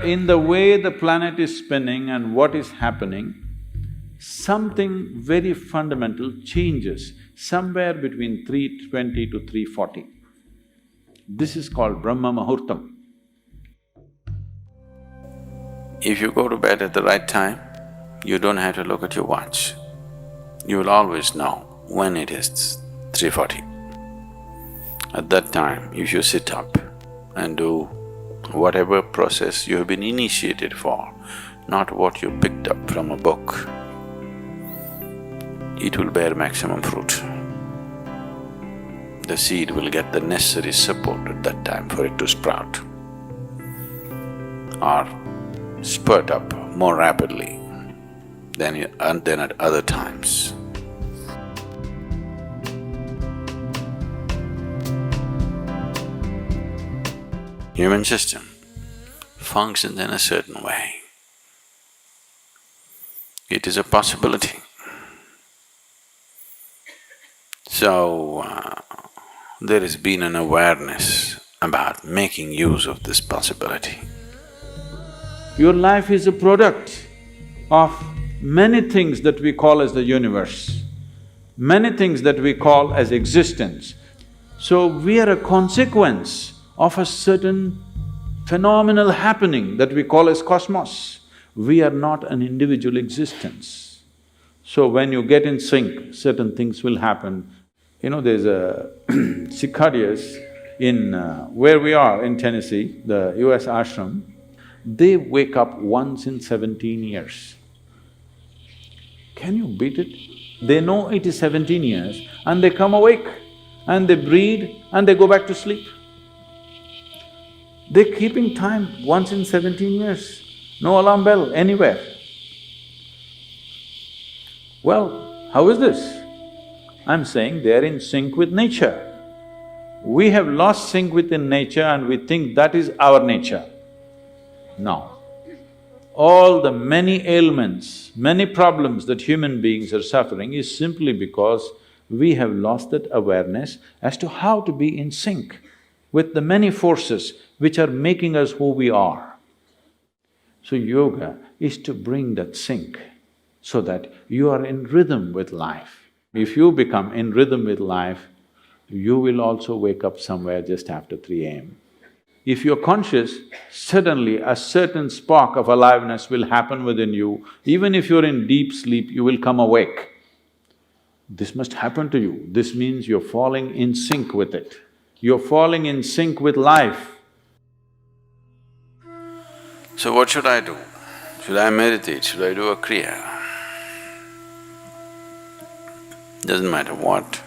In the way the planet is spinning and what is happening, something very fundamental changes somewhere between 3:20 to 3:40. This is called Brahmamuhurtam. If you go to bed at the right time, you don't have to look at your watch. You will always know when it is 3:40. At that time, if you sit up and do whatever process you have been initiated for, not what you picked up from a book, it will bear maximum fruit. The seed will get the necessary support at that time for it to sprout or spurt up more rapidly than at other times. Human system functions in a certain way. It is a possibility. So, there has been an awareness about making use of this possibility. Your life is a product of many things that we call as the universe, many things that we call as existence. So we are a consequence of a certain phenomenal happening that we call as cosmos. We are not an individual existence. So when you get in sync, certain things will happen. You know, there's a cicadas in where we are in Tennessee, the US ashram, they wake up once in 17 years. Can you beat it? They know it is 17 years and they come awake and they breed and they go back to sleep. They're keeping time once in 17 years, no alarm bell anywhere. Well, how is this? I'm saying they're in sync with nature. We have lost sync within nature and we think that is our nature. No. All the many ailments, many problems that human beings are suffering is simply because we have lost that awareness as to how to be in sync with the many forces which are making us who we are. So yoga is to bring that sync so that you are in rhythm with life. If you become in rhythm with life, you will also wake up somewhere just after 3 a.m. If you're conscious, suddenly a certain spark of aliveness will happen within you. Even if you're in deep sleep, you will come awake. This must happen to you. This means you're falling in sync with it. You're falling in sync with life. So what should I do? Should I meditate? Should I do a kriya? Doesn't matter what.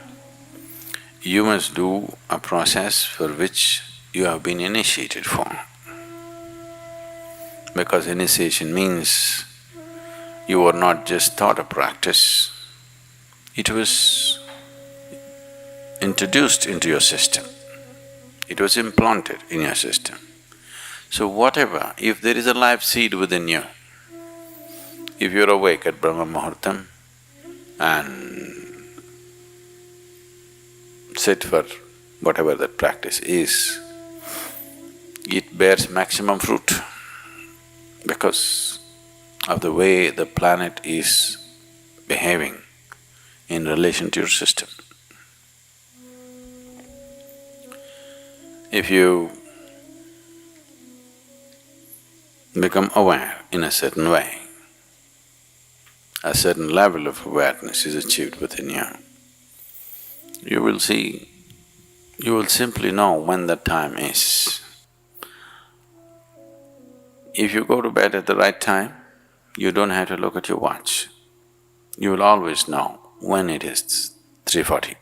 You must do a process for which you have been initiated for. Because initiation means you were not just taught a practice, it was introduced into your system, it was implanted in your system. So whatever, if there is a life seed within you, if you're awake at Brahmamuhurtam and sit for whatever that practice is, it bears maximum fruit because of the way the planet is behaving in relation to your system. If you become aware in a certain way, a certain level of awareness is achieved within you, you will see, you will simply know when the time is. If you go to bed at the right time, you don't have to look at your watch. You will always know when it is 3:40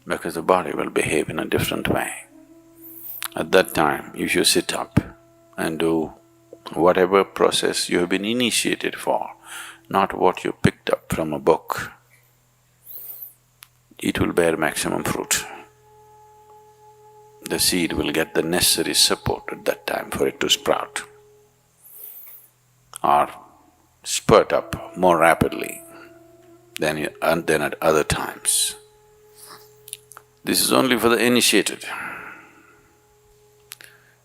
because the body will behave in a different way. At that time, if you sit up and do whatever process you have been initiated for, not what you picked up from a book, it will bear maximum fruit. The seed will get the necessary support at that time for it to sprout or spurt up more rapidly than at other times. This is only for the initiated.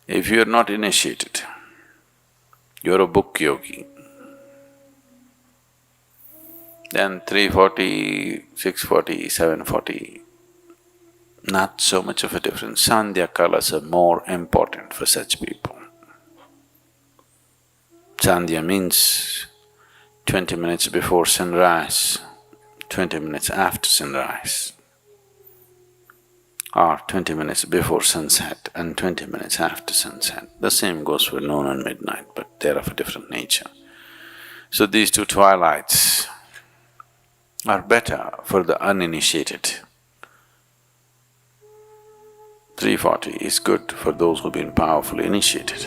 If you're not initiated, you're a book yogi, then 340, 640, 740, not so much of a difference. Sandhya kalas are more important for such people. Sandhya means 20 minutes before sunrise, 20 minutes after sunrise, or 20 minutes before sunset and 20 minutes after sunset. The same goes for noon and midnight, but they're of a different nature. So these two twilights are better for the uninitiated. 340 is good for those who've been powerfully initiated.